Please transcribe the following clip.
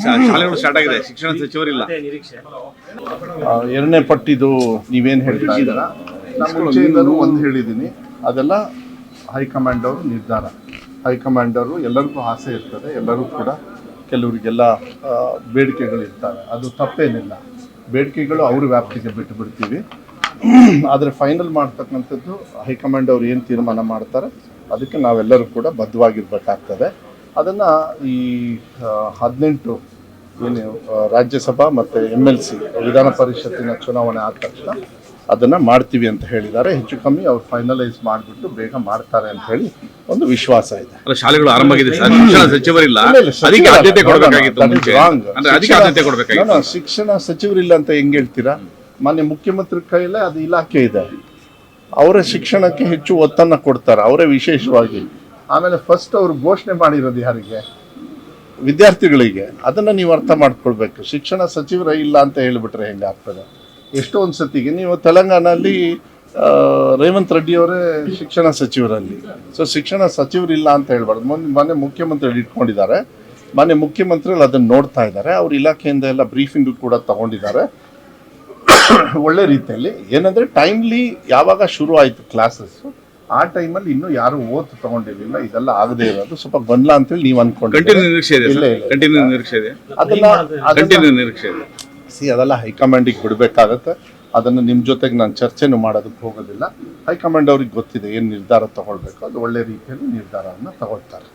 ಶಾಲೆಗಳು ಸ್ಟಾರ್ಟ್ ಆಗಿದೆ, ಶಿಕ್ಷಣ ಸಚಿವರಿಲ್ಲ. ಎರಡನೇ ಪಟ್ಟಿದು ನೀವೇನು ಹೇಳ್ತಾ ಇದ್ದೀರಾ, ನಾನು ಮುಂಚೆಯಿಂದಲೂ ಒಂದು ಹೇಳಿದ್ದೀನಿ, ಅದೆಲ್ಲ ಹೈಕಮಾಂಡ್ ಅವರು ನಿರ್ಧಾರ. ಹೈಕಮಾಂಡ್ ಅವರು ಎಲ್ಲರಿಗೂ ಆಸೆ ಇರ್ತದೆ, ಎಲ್ಲರೂ ಕೂಡ ಕೆಲವರಿಗೆಲ್ಲ ಬೇಡಿಕೆಗಳಿರ್ತವೆ, ಅದು ತಪ್ಪೇನಿಲ್ಲ. ಬೇಡಿಕೆಗಳು ಅವ್ರ ವ್ಯಾಪ್ತಿಗೆ ಬಿಟ್ಟು ಬಿಡ್ತೀವಿ. ಆದರೆ ಫೈನಲ್ ಮಾಡ್ತಕ್ಕಂಥದ್ದು ಹೈಕಮಾಂಡ್ ಅವರು ಏನು ತೀರ್ಮಾನ ಮಾಡ್ತಾರೆ ಅದಕ್ಕೆ ನಾವೆಲ್ಲರೂ ಕೂಡ ಬದ್ಧವಾಗಿರ್ಬೇಕಾಗ್ತದೆ. ಅದನ್ನು ಈ 18 ಏನು ರಾಜ್ಯಸಭಾ ಮತ್ತು MLC ವಿಧಾನ ಪರಿಷತ್ತಿನ ಚುನಾವಣೆ ಆದ ತಕ್ಷಣ ಅದನ್ನು ಮಾಡ್ತೀವಿ ಅಂತ ಹೇಳಿದ್ದಾರೆ. ಹೆಚ್ಚು ಕಮ್ಮಿ ಅವ್ರು ಫೈನಲೈಸ್ ಮಾಡಿಬಿಟ್ಟು ಬೇಗ ಮಾಡ್ತಾರೆ ಅಂತ ಹೇಳಿ ಒಂದು ವಿಶ್ವಾಸ ಇದೆ. ಶಾಲೆಗಳು ಆರಂಭ ಆಗಿದೆ ಸರ್, ಶಿಕ್ಷಣ ಸಚಿವರಿಲ್ಲ, ಅದಕ್ಕೆ ಆದ್ಯತೆ ಕೊಡಬೇಕಾಗಿತ್ತು. ಶಿಕ್ಷಣ ಸಚಿವರಿಲ್ಲ ಅಂತ ಹೆಂಗೆ ಹೇಳ್ತೀರಾ? ಮಾನ್ಯ ಮುಖ್ಯಮಂತ್ರಿ ಕೈಲೇ ಅದು ಇಲಾಖೆ ಇದೆ, ಅವರೇ ಶಿಕ್ಷಣಕ್ಕೆ ಹೆಚ್ಚು ಒತ್ತನ್ನು ಕೊಡ್ತಾರೆ, ಅವರೇ ವಿಶೇಷವಾಗಿ. ಆಮೇಲೆ ಫಸ್ಟ್ ಅವರು ಘೋಷಣೆ ಮಾಡಿರೋದು ಯಾರಿಗೆ? ವಿದ್ಯಾರ್ಥಿಗಳಿಗೆ. ಅದನ್ನು ನೀವು ಅರ್ಥ ಮಾಡ್ಕೊಳ್ಬೇಕು. ಶಿಕ್ಷಣ ಸಚಿವರೇ ಇಲ್ಲ ಅಂತ ಹೇಳಿಬಿಟ್ರೆ ಹೆಂಗಾಗ್ತದೆ? ಎಷ್ಟೊಂದು ಸತಿಗೆ ನೀವು ತೆಲಂಗಾಣಲ್ಲಿ ರೇವಂತ್ ರೆಡ್ಡಿ ಅವರೇ ಶಿಕ್ಷಣ ಸಚಿವರಲ್ಲಿ. ಸೊ ಶಿಕ್ಷಣ ಸಚಿವರಿಲ್ಲ ಅಂತ ಹೇಳ್ಬಾರ್ದು. ಮೊನ್ನೆ ಮುಖ್ಯಮಂತ್ರಿಗಳು ಇಟ್ಕೊಂಡಿದ್ದಾರೆ, ಮೊನ್ನೆ ಮುಖ್ಯಮಂತ್ರಿಗಳು ಅದನ್ನು ನೋಡ್ತಾ ಇದ್ದಾರೆ, ಅವ್ರ ಇಲಾಖೆಯಿಂದ ಎಲ್ಲ ಬ್ರೀಫಿಂಗು ಕೂಡ ತಗೊಂಡಿದ್ದಾರೆ ಒಳ್ಳೆ ರೀತಿಯಲ್ಲಿ. ಏನಂದರೆ ಟೈಮ್ಲಿ ಯಾವಾಗ ಶುರು ಆಯಿತು ಕ್ಲಾಸಸ್ಸು, ಆ ಟೈಮಲ್ಲಿ ಇನ್ನೂ ಯಾರು ಓದ್ ತಗೊಂಡಿರಲಿಲ್ಲ. ಇದೆಲ್ಲ ಆಗದೆ ಇರೋದು ಸ್ವಲ್ಪ ಗೊಂದಲ ಅಂತೇಳಿ ನೀವು ಅದೆಲ್ಲ ಹೈಕಮಾಂಡಿಗೆ ಬಿಡಬೇಕಾಗತ್ತೆ. ಅದನ್ನು ನಿಮ್ಮ ಜೊತೆಗೆ ನಾನು ಚರ್ಚೆನೂ ಮಾಡೋದಕ್ಕೆ ಹೋಗೋದಿಲ್ಲ. ಹೈಕಮಾಂಡ್ ಅವ್ರಿಗೆ ಗೊತ್ತಿದೆ ಏನು ನಿರ್ಧಾರ ತಗೊಳ್ಬೇಕು, ಅದು ಒಳ್ಳೆ ರೀತಿಯಲ್ಲಿ ನಿರ್ಧಾರವನ್ನು ತಗೊಳ್ತಾರೆ.